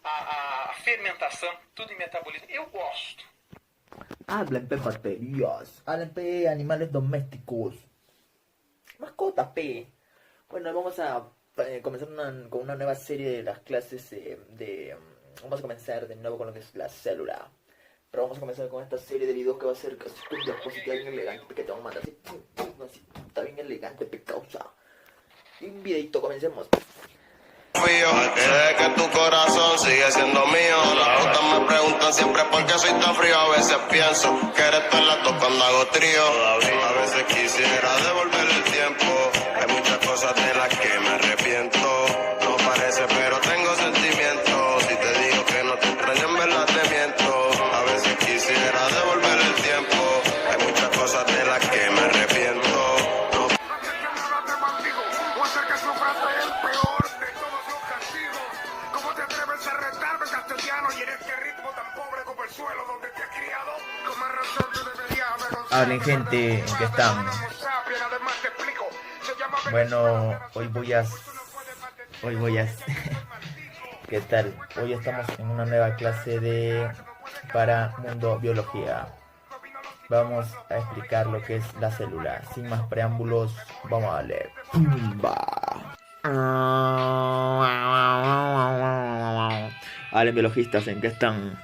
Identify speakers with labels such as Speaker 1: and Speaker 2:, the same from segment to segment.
Speaker 1: a fermentação, tudo em metabolismo. Eu gosto.
Speaker 2: Hablen pe bacterias, hablen pe animales domésticos, mascotas pe. Bueno, vamos a comenzar con una nueva serie de las clases vamos a comenzar de nuevo con lo que es la célula. Pero vamos a comenzar con esta serie de videos que va a ser casi con diapositiva bien elegante, que te van a mandar así, así, está bien elegante, pe causa. Y un videito, comencemos.
Speaker 3: Que tu corazón sigue siendo mío. Las putas me preguntan siempre por qué soy tan frío. A veces pienso que eres tú en las dos cuando hago trío. A veces quisiera devolver el tiempo. Hay muchas cosas de las que me arrepiento. No parece, pero tengo sentimientos. Si te digo que no te extraño, en verdad te miento. A veces quisiera devolver el tiempo. Hay muchas cosas de las que me arrepiento.
Speaker 2: Hablen gente, ¿en qué están? Bueno, hoy voy a ¿qué tal? Hoy estamos en una nueva clase para Mundo Biología. Vamos a explicar lo que es la célula. Sin más preámbulos, vamos a darle. Hablen biologistas, ¿en qué están?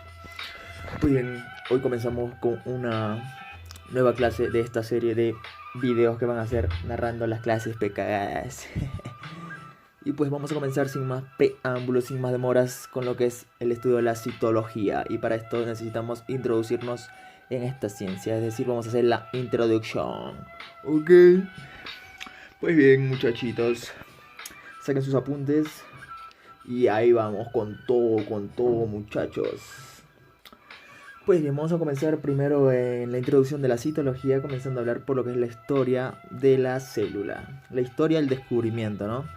Speaker 2: Muy bien, hoy comenzamos con una nueva clase de esta serie de videos que van a ser narrando las clases pecadas. Y pues vamos a comenzar sin más preámbulos, sin más demoras, con lo que es el estudio de la citología. Y para esto necesitamos introducirnos en esta ciencia, es decir, vamos a hacer la introducción. Ok. Pues bien, muchachitos, saquen sus apuntes y ahí vamos con todo, muchachos. Pues bien, vamos a comenzar primero en la introducción de la citología, comenzando a hablar por lo que es la historia de la célula. La historia del descubrimiento, ¿no?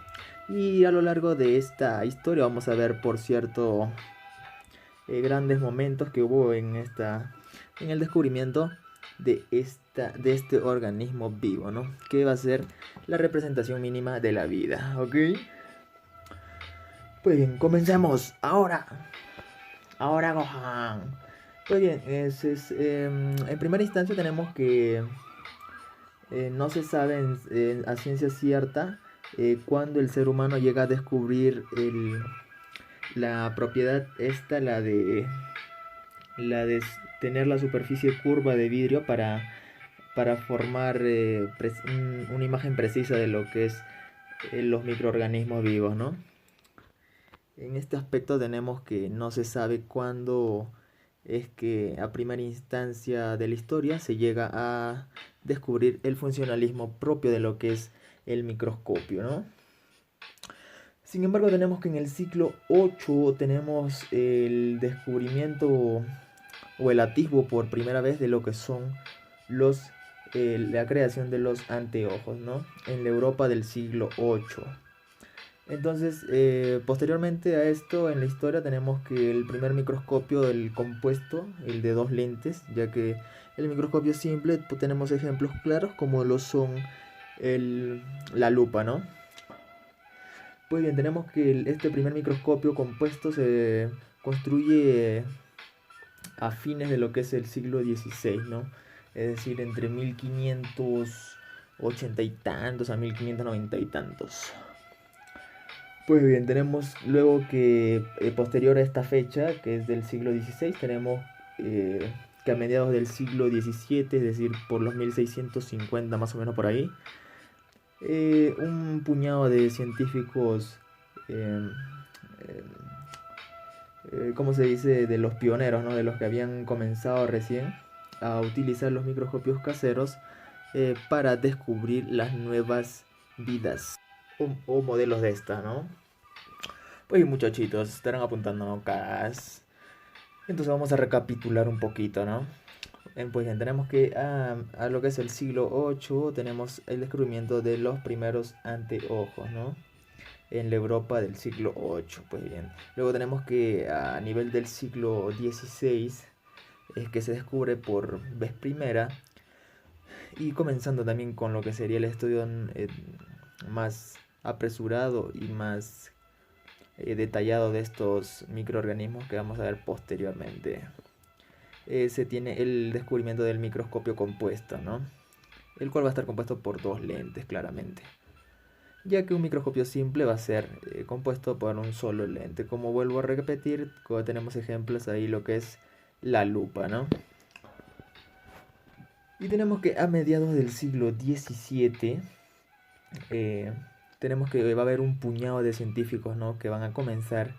Speaker 2: Y a lo largo de esta historia vamos a ver, por cierto, grandes momentos que hubo en el descubrimiento de este organismo vivo, ¿no? Que va a ser la representación mínima de la vida, ¿ok? Pues bien, comencemos ahora. Ahora, Gohan. Pues bien, en primera instancia tenemos que no se sabe a ciencia cierta cuándo el ser humano llega a descubrir la propiedad esta, la de tener la superficie curva de vidrio para formar una imagen precisa de lo que es los microorganismos vivos, ¿no? En este aspecto tenemos que no se sabe cuándo es que a primera instancia de la historia se llega a descubrir el funcionalismo propio de lo que es el microscopio, ¿no? Sin embargo, tenemos que en el siglo VIII tenemos el descubrimiento o el atisbo por primera vez de lo que son la creación de los anteojos, ¿no? En la Europa del siglo VIII. Entonces, posteriormente a esto, en la historia tenemos que el primer microscopio del compuesto, el de dos lentes, ya que el microscopio simple tenemos ejemplos claros como lo son la lupa, ¿no? Pues bien, tenemos que este primer microscopio compuesto se construye a fines de lo que es el siglo XVI, ¿no? Es decir, entre 1580 y tantos a 1590 y tantos. Pues bien, tenemos luego que posterior a esta fecha, que es del siglo XVI, tenemos que a mediados del siglo XVII, es decir, por los 1650 más o menos por ahí, un puñado de científicos, ¿cómo se dice? De los pioneros, ¿no? De los que habían comenzado recién a utilizar los microscopios caseros para descubrir las nuevas vidas o modelos de esta, ¿no? Pues muchachitos, estarán apuntando acá. Entonces vamos a recapitular un poquito, ¿no? Pues bien, tenemos que a lo que es el siglo VIII tenemos el descubrimiento de los primeros anteojos, ¿no? En la Europa del siglo VIII, pues bien. Luego tenemos que a nivel del siglo XVI es que se descubre por vez primera, y comenzando también con lo que sería el estudio más apresurado y más detallado de estos microorganismos que vamos a ver posteriormente. Se tiene el descubrimiento del microscopio compuesto, ¿no? El cual va a estar compuesto por dos lentes, claramente. Ya que un microscopio simple va a ser compuesto por un solo lente. Como vuelvo a repetir, tenemos ejemplos ahí lo que es la lupa, ¿no? Y tenemos que a mediados del siglo XVII tenemos que va a haber un puñado de científicos, ¿no?, que van a comenzar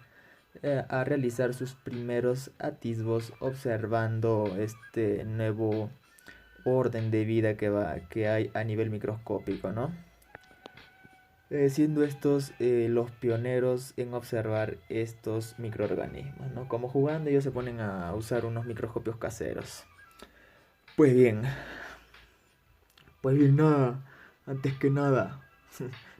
Speaker 2: a realizar sus primeros atisbos observando este nuevo orden de vida que hay a nivel microscópico, ¿no? Siendo estos los pioneros en observar estos microorganismos, ¿no? Como jugando ellos se ponen a usar unos microscopios caseros. Pues bien, nada, antes que nada,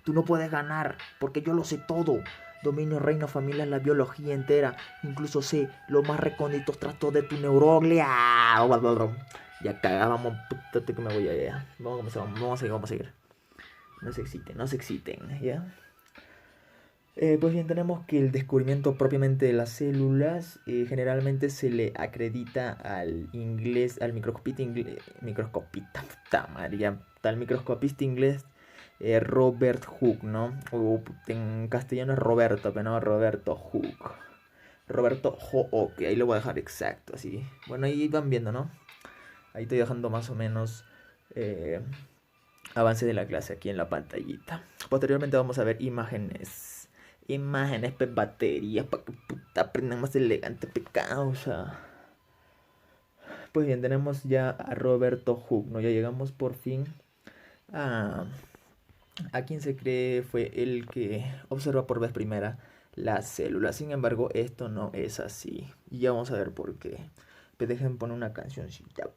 Speaker 2: tú no puedes ganar, porque yo lo sé todo. Dominio, reino, familia, la biología entera. Incluso sé los más recónditos trastos de tu neuroglia. Ya cagábamos, puta que me voy allá. Vamos a seguir. No se exciten, ¿ya? Pues bien, tenemos que el descubrimiento propiamente de las células generalmente se le acredita al microscopista inglés Robert Hooke, ¿no? O en castellano es Roberto, pero no, Roberto Hooke. Roberto Hooke, ahí lo voy a dejar exacto, así. Bueno, ahí van viendo, ¿no? Ahí estoy dejando más o menos avance de la clase aquí en la pantallita. Posteriormente vamos a ver imágenes, pues baterías, para que puta aprendan más elegante, causa. Pues bien, tenemos ya a Roberto Hooke, ¿no? Ya llegamos por fin a quien se cree fue el que observa por vez primera las células. Sin embargo, esto no es así. Y ya vamos a ver por qué. Pero dejen poner una cancioncita.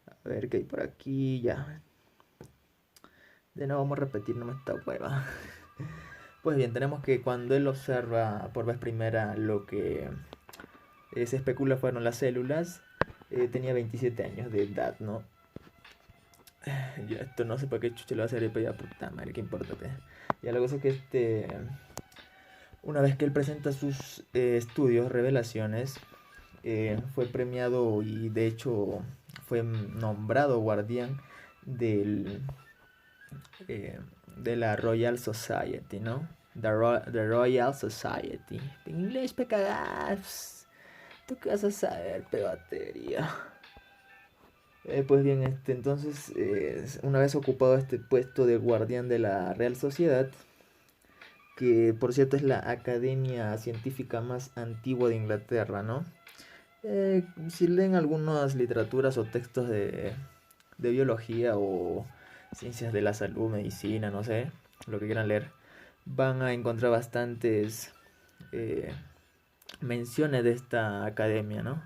Speaker 2: A ver qué hay por aquí. Ya. De nuevo vamos a repetir nomás esta hueva. Pues bien, tenemos que cuando él observa por vez primera lo que se especula fueron las células, tenía 27 años de edad, ¿no? Ya, esto no sé para qué chucha lo va a hacer, pero ya puta madre, qué importa, pe. Ya la cosa es que una vez que él presenta sus estudios, revelaciones, fue premiado y de hecho fue nombrado guardián del de la Royal Society, ¿no? The Royal Society. En inglés, pecadas. ¿Tú qué vas a saber, pegatería? Pues bien, entonces, una vez ocupado este puesto de guardián de la Real Sociedad, que por cierto es la academia científica más antigua de Inglaterra, ¿no? Si leen algunas literaturas o textos de biología o ciencias de la salud, medicina, no sé, lo que quieran leer, van a encontrar bastantes menciones de esta academia, ¿no?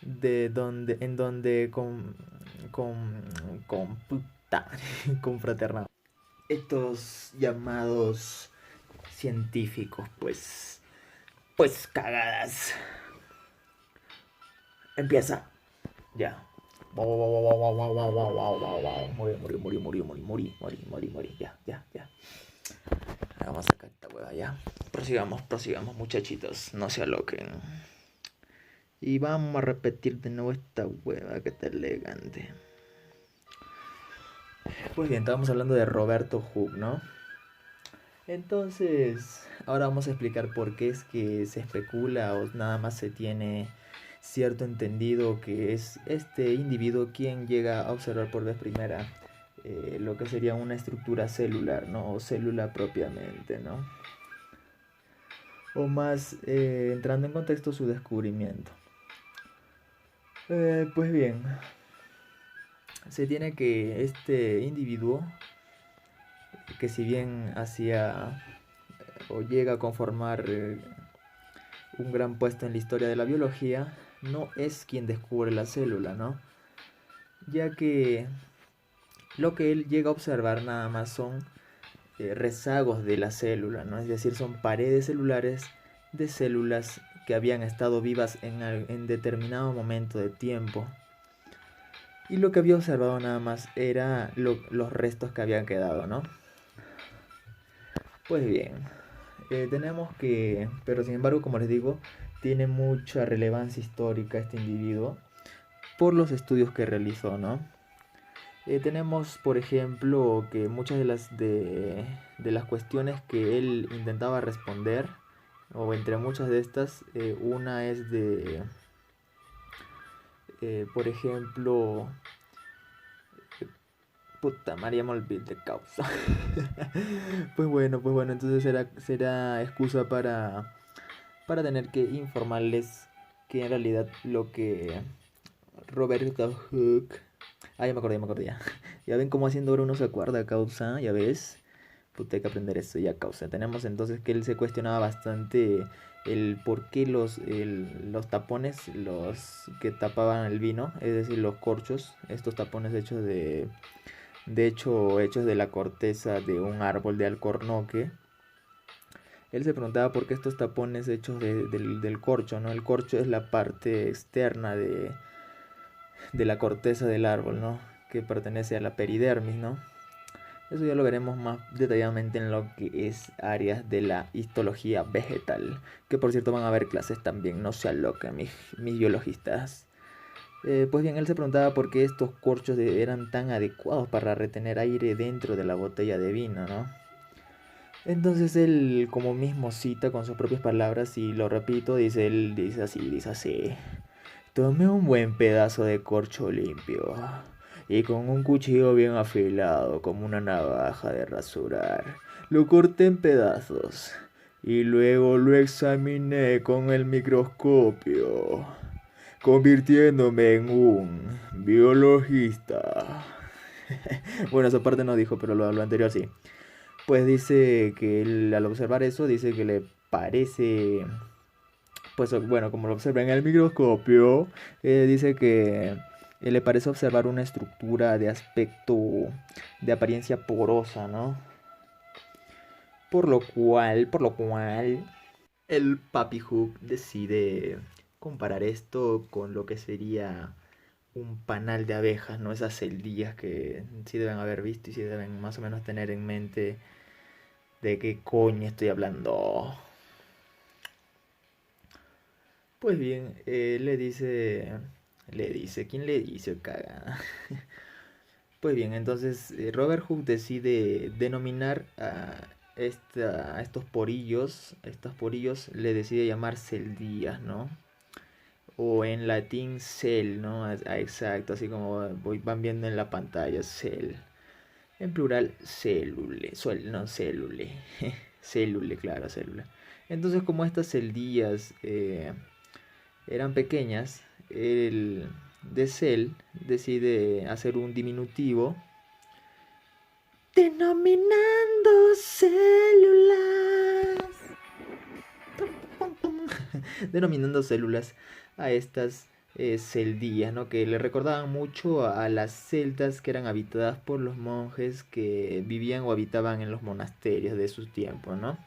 Speaker 2: En donde confraternamos estos llamados científicos, pues cagadas. Empieza. Ya. Morí. Ya. Vamos a sacar esta hueva ya. Prosigamos, muchachitos. No se aloquen. Y vamos a repetir de nuevo esta hueva que está elegante. Pues bien, estábamos hablando de Roberto Hooke, ¿no? Entonces, ahora vamos a explicar por qué es que se especula o nada más se tiene cierto entendido que es este individuo quien llega a observar por vez primera lo que sería una estructura celular, ¿no? O célula propiamente, ¿no? O más, entrando en contexto, su descubrimiento. Pues bien, se tiene que este individuo, que si bien hacía o llega a conformar un gran puesto en la historia de la biología, no es quien descubre la célula, ¿no? Ya que lo que él llega a observar nada más son rezagos de la célula, ¿no? Es decir, son paredes celulares de células que habían estado vivas en determinado momento de tiempo. Y lo que había observado nada más era los restos que habían quedado, ¿no? Pues bien, tenemos que, pero sin embargo, como les digo, tiene mucha relevancia histórica este individuo por los estudios que realizó, ¿no? Tenemos, por ejemplo, que muchas de las cuestiones que él intentaba responder, o entre muchas de estas, una es por ejemplo, puta María, me olvidé de causa. Pues bueno, entonces será excusa para tener que informarles que en realidad lo que Roberto Hooke... Ah, ya me acordé ya. Ya ven cómo haciendo ahora uno se acuerda, causa, ya ves. Puta, hay que aprender eso ya, causa. Tenemos entonces que él se cuestionaba bastante el por qué los tapones, los que tapaban el vino, es decir, los corchos, estos tapones hechos de la corteza de un árbol de alcornoque. Él se preguntaba por qué estos tapones hechos del corcho, ¿no? El corcho es la parte externa de la corteza del árbol, ¿no? Que pertenece a la peridermis, ¿no? Eso ya lo veremos más detalladamente en lo que es áreas de la histología vegetal, que por cierto van a haber clases también, no se aloquen mis biologistas. Pues bien, él se preguntaba por qué estos corchos eran tan adecuados para retener aire dentro de la botella de vino, ¿no? Entonces él, como mismo cita con sus propias palabras, y lo repito, él dice así: tomé un buen pedazo de corcho limpio y con un cuchillo bien afilado como una navaja de rasurar, lo corté en pedazos y luego lo examiné con el microscopio, convirtiéndome en un biologista. Bueno, esa parte no dijo, pero lo anterior sí. Pues dice que él, al observar eso, dice que le parece, pues bueno, como lo observa en el microscopio, dice que le parece observar una estructura de aspecto, de apariencia porosa, ¿no? Por lo cual, el Papi Hook decide comparar esto con lo que sería un panal de abejas, ¿no? Esas celdillas que sí deben haber visto y sí deben más o menos tener en mente de qué coño estoy hablando. Pues bien, ¿quién le dice? Caga. Pues bien, entonces Robert Hooke decide denominar a estos porillos le decide llamar celdillas, ¿no? O en latín cell, ¿no? Exacto, así como van viendo en la pantalla, cell. En plural, célule, no, célule. Célule, claro, célula. Entonces, como estas celdillas eran pequeñas, el de Cell decide hacer un diminutivo denominando células. Denominando células a estas celdillas, ¿no? Que le recordaban mucho a las celdas que eran habitadas por los monjes que vivían o habitaban en los monasterios de sus tiempos, ¿no?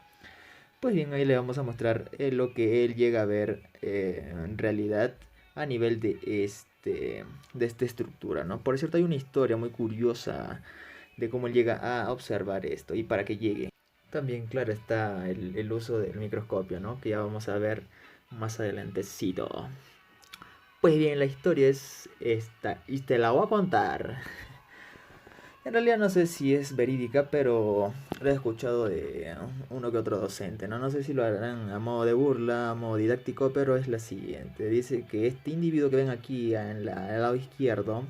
Speaker 2: Pues bien, ahí le vamos a mostrar lo que él llega a ver en realidad a nivel de esta estructura, ¿no? Por cierto, hay una historia muy curiosa de cómo él llega a observar esto y para que llegue. También, claro, está el uso del microscopio, ¿no? Que ya vamos a ver más adelantecito. Pues bien, la historia es esta y te la voy a contar. En realidad no sé si es verídica, pero lo he escuchado de uno que otro docente, ¿no? No sé si lo harán a modo de burla, a modo didáctico, pero es la siguiente. Dice que este individuo que ven aquí al lado izquierdo,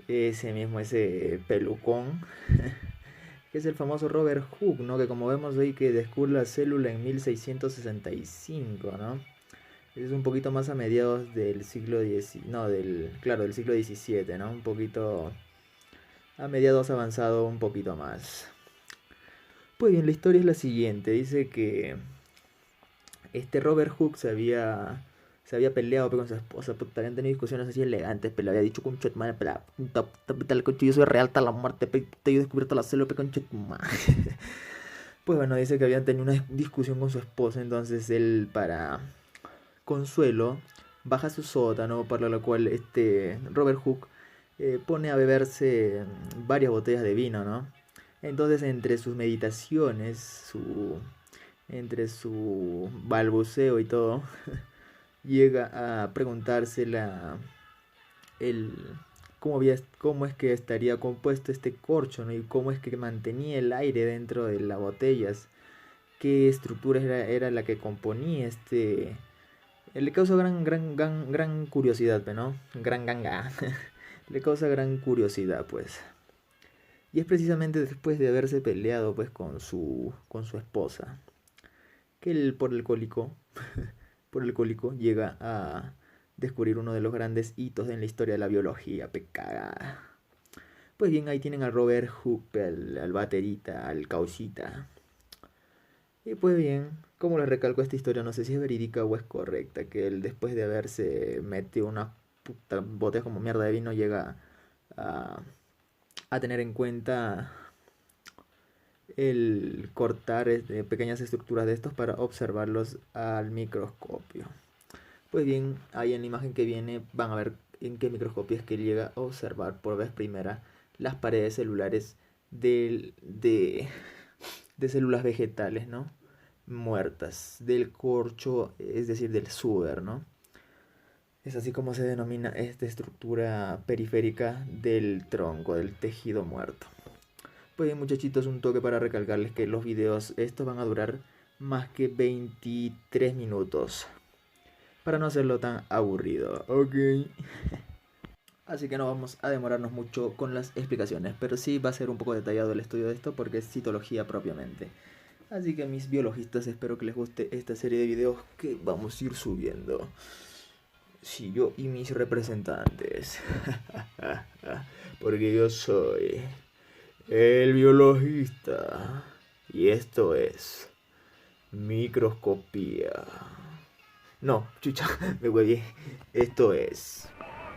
Speaker 2: ese pelucón, que es el famoso Robert Hooke, ¿no? Que como vemos hoy que descubre la célula en 1665, ¿no? Es un poquito más a mediados del siglo X, no, del siglo XVII, ¿no? Un poquito a mediados avanzado un poquito más. Pues bien, la historia es la siguiente. Dice que este Robert Hooke se había peleado con su esposa, puta, habían tenido discusiones así elegantes, pero le había dicho con madre, tal concho, yo soy real hasta la muerte, yo he descubierto la célula, concho. Pues bueno, dice que habían tenido una discusión con su esposa, entonces él, para consuelo, baja a su sótano, para lo cual Robert Hooke pone a beberse varias botellas de vino, ¿no? Entonces, entre sus meditaciones, entre su balbuceo y todo, llega a preguntarse el, cómo es que estaría compuesto este corcho, ¿no? Y cómo es que mantenía el aire dentro de las botellas, qué estructura era la que componía este. Le causa gran curiosidad, ¿no? Gran ganga. Le causa gran curiosidad, pues. Y es precisamente después de haberse peleado, pues, con su esposa, que él, por el cólico, llega a descubrir uno de los grandes hitos en la historia de la biología, pecada. Pues bien, ahí tienen a Robert Hooke, al baterita, al causita. Y pues bien, como les recalco, esta historia no sé si es verídica o es correcta, que él después de haberse metido una puta botella como mierda de vino llega a, a tener en cuenta el cortar pequeñas estructuras de estos para observarlos al microscopio. Pues bien, ahí en la imagen que viene van a ver en qué microscopio es que llega a observar por vez primera las paredes celulares de células vegetales, ¿no? Muertas, del corcho, es decir, del suber, ¿no? Es así como se denomina esta estructura periférica del tronco, del tejido muerto. Pues bien, muchachitos, un toque para recalcarles que los videos estos van a durar más que 23 minutos. Para no hacerlo tan aburrido, ¿ok? Así que no vamos a demorarnos mucho con las explicaciones, pero sí va a ser un poco detallado el estudio de esto porque es citología propiamente. Así que mis biologistas, espero que les guste esta serie de videos que vamos a ir subiendo. Sí, yo y mis representantes. Porque yo soy el biologista. Y esto es microscopía. No, chucha, me hueví. Esto es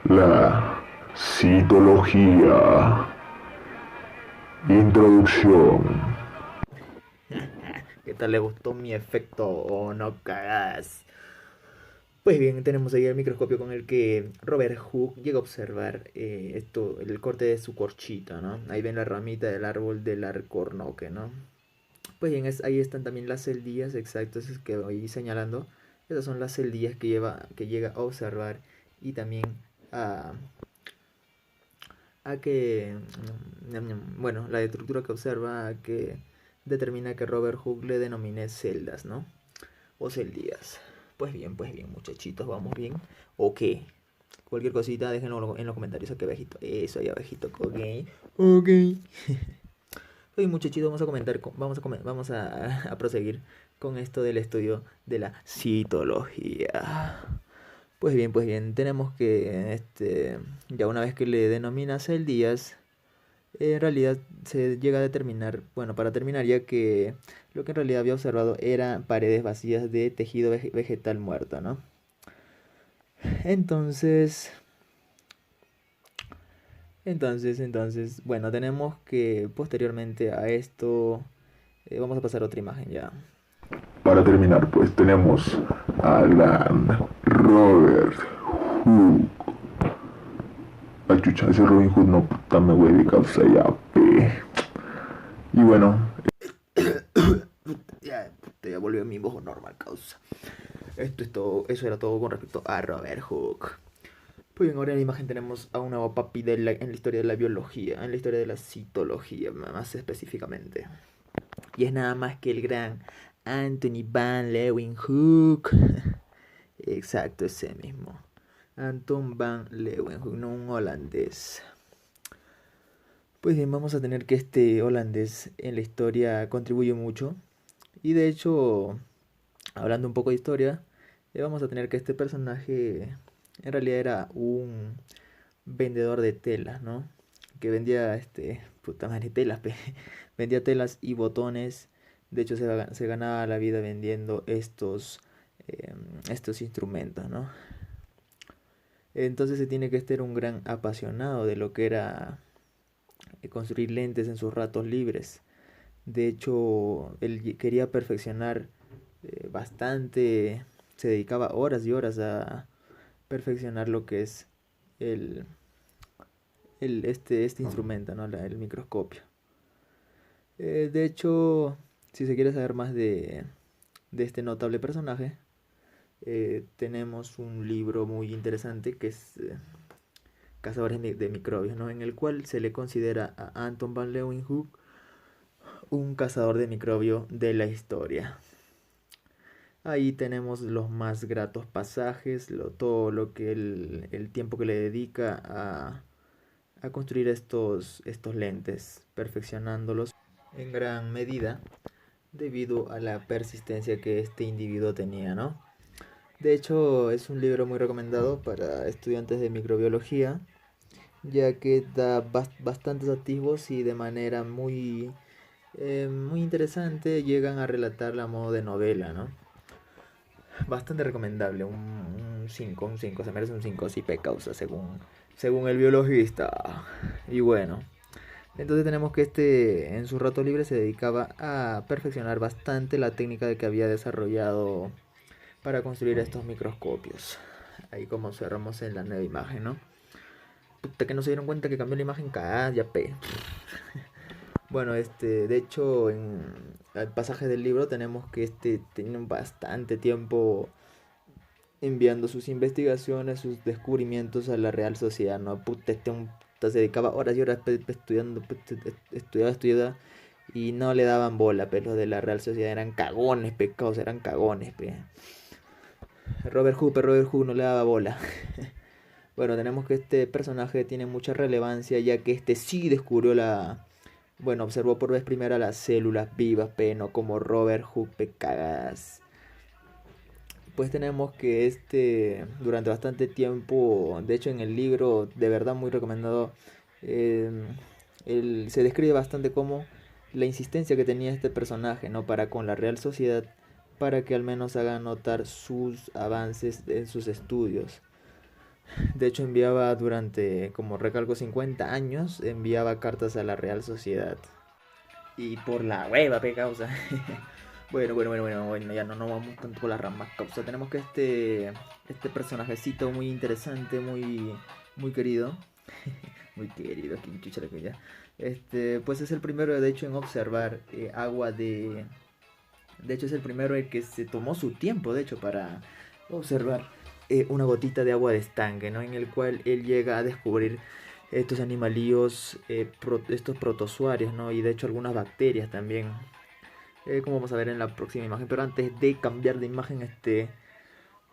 Speaker 4: la citología. Introducción.
Speaker 2: ¿qué tal le gustó mi efecto o no cagas? Pues bien, tenemos ahí el microscopio con el que Robert Hooke llega a observar el corte de su corchita, ¿no? Ahí ven la ramita del árbol del alcornoque, ¿no? Pues bien, ahí están también las celdillas, exacto, esas que voy señalando. Esas son las celdillas que llega a observar y también a que, bueno, la estructura que observa que determina que Robert Hooke le denomine celdas, ¿no? O celdillas. Pues bien, muchachitos, ¿vamos bien? ¿O qué? Cualquier cosita, déjenlo en los comentarios aquí abajito. Eso, ahí abajito, ok. Ok. Hoy, muchachitos, vamos a proseguir con esto del estudio de la citología. Pues bien, tenemos que, ya una vez que le denomina celdillas, en realidad se llega a determinar, bueno, para terminar, ya que lo que en realidad había observado eran paredes vacías de tejido vegetal muerto, ¿no? Entonces, bueno, tenemos que posteriormente a esto, vamos a pasar a otra imagen ya.
Speaker 4: Para terminar, pues tenemos a Alan Robert Hooke. Ay, chucha, ese Robin Hood no, puta, me voy de causa ya, pe. Y bueno,
Speaker 2: Ya volvió a mi voz normal, causa. Esto es todo, eso era todo con respecto a Robert Hooke. Pues bien, ahora en la imagen tenemos a un nuevo papi en la historia de la biología, en la historia de la citología, más específicamente. Y es nada más que el gran Anthony van Leeuwenhoek. Exacto, ese mismo. Anton van Leeuwenhoek, no un holandés. Pues bien, vamos a tener que este holandés en la historia contribuye mucho. Y de hecho, hablando un poco de historia, vamos a tener que este personaje en realidad era un vendedor de telas, ¿no? Que vendía, puta madre, telas, vendía telas y botones. De hecho, se ganaba la vida vendiendo estos instrumentos, ¿no? Entonces se tiene que ser un gran apasionado de lo que era construir lentes en sus ratos libres. De hecho, él quería perfeccionar bastante, se dedicaba horas y horas a perfeccionar lo que es este instrumento, ¿no? El microscopio. De hecho, si se quiere saber más de este notable personaje, tenemos un libro muy interesante que es Cazadores de Microbios, ¿no? En el cual se le considera a Anton van Leeuwenhoek un cazador de microbio de la historia. Ahí tenemos los más gratos pasajes, todo lo que el tiempo que le dedica a construir estos lentes, perfeccionándolos en gran medida debido a la persistencia que este individuo tenía, ¿no? De hecho, es un libro muy recomendado para estudiantes de microbiología, ya que da bastantes atisbos y de manera muy interesante llegan a relatarla a modo de novela, ¿no? Bastante recomendable, un 5, se merece un 5 sí causa según el biologista. Y bueno, entonces tenemos que en su rato libre se dedicaba a perfeccionar bastante la técnica de que había desarrollado para construir estos microscopios. Ahí como observamos en la nueva imagen, ¿no? Puta, que no se dieron cuenta que cambió la imagen cada ya pe. Bueno, de hecho, en el pasaje del libro tenemos que tiene bastante tiempo enviando sus investigaciones, sus descubrimientos a la Real Sociedad, ¿no? Puta, se dedicaba horas y horas estudiando, estudiaba, y no le daban bola, pero los de la Real Sociedad eran cagones, pecados, eran cagones, pe. Robert Hooke no le daba bola. Bueno, tenemos que este personaje tiene mucha relevancia, ya que sí descubrió observó por vez primera las células vivas, no como Robert Hooke, cagas. Pues tenemos que durante bastante tiempo, de hecho en el libro, de verdad muy recomendado, se describe bastante como la insistencia que tenía este personaje, ¿no? Para con la Real Sociedad, para que al menos haga notar sus avances en sus estudios. De hecho enviaba durante, como recalco, 50 años, enviaba cartas a la Real Sociedad. Y por la hueva, causa. Bueno, ya no vamos tanto por las ramas, causa. Tenemos que este personajecito muy interesante, muy querido. Muy querido, aquí chucha la que ya. Pues es el primero, de hecho, en observar agua de... De hecho es el primero el que se tomó su tiempo, de hecho, para observar una gotita de agua de estanque, ¿no? En el cual él llega a descubrir estos animalillos, estos protozoarios, ¿no? Y de hecho algunas bacterias también, como vamos a ver en la próxima imagen. Pero antes de cambiar de imagen,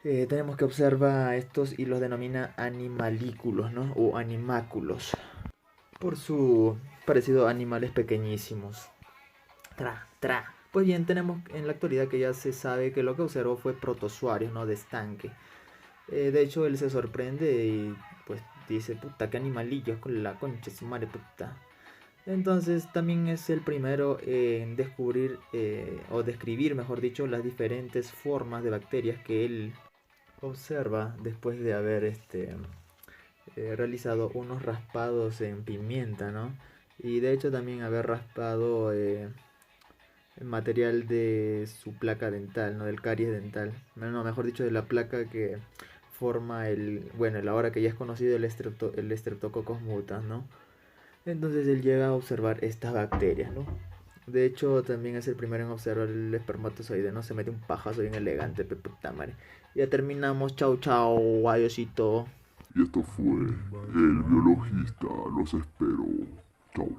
Speaker 2: tenemos que observar estos y los denomina animalículos, ¿no? O animáculos, por su parecido a animales pequeñísimos. Pues bien, tenemos en la actualidad que ya se sabe que lo que observó fue protozoarios, ¿no? De estanque. De hecho, él se sorprende y pues dice, puta, qué animalillos con la concha de su madre, puta. Entonces también es el primero en descubrir, o describir, mejor dicho, las diferentes formas de bacterias que él observa después de haber realizado unos raspados en pimienta, ¿no? Y de hecho también haber raspado el material de su placa dental, ¿no? Del caries dental. No, mejor dicho, de la placa que forma ahora que ya es conocido el Streptococcus mutans, ¿no? Entonces él llega a observar estas bacterias, ¿no? De hecho, también es el primero en observar el espermatozoide, ¿no? Se mete un pajazo bien elegante, puta madre. Ya terminamos, chau, adiosito.
Speaker 4: Y esto fue El Biologista. Los espero. Chau.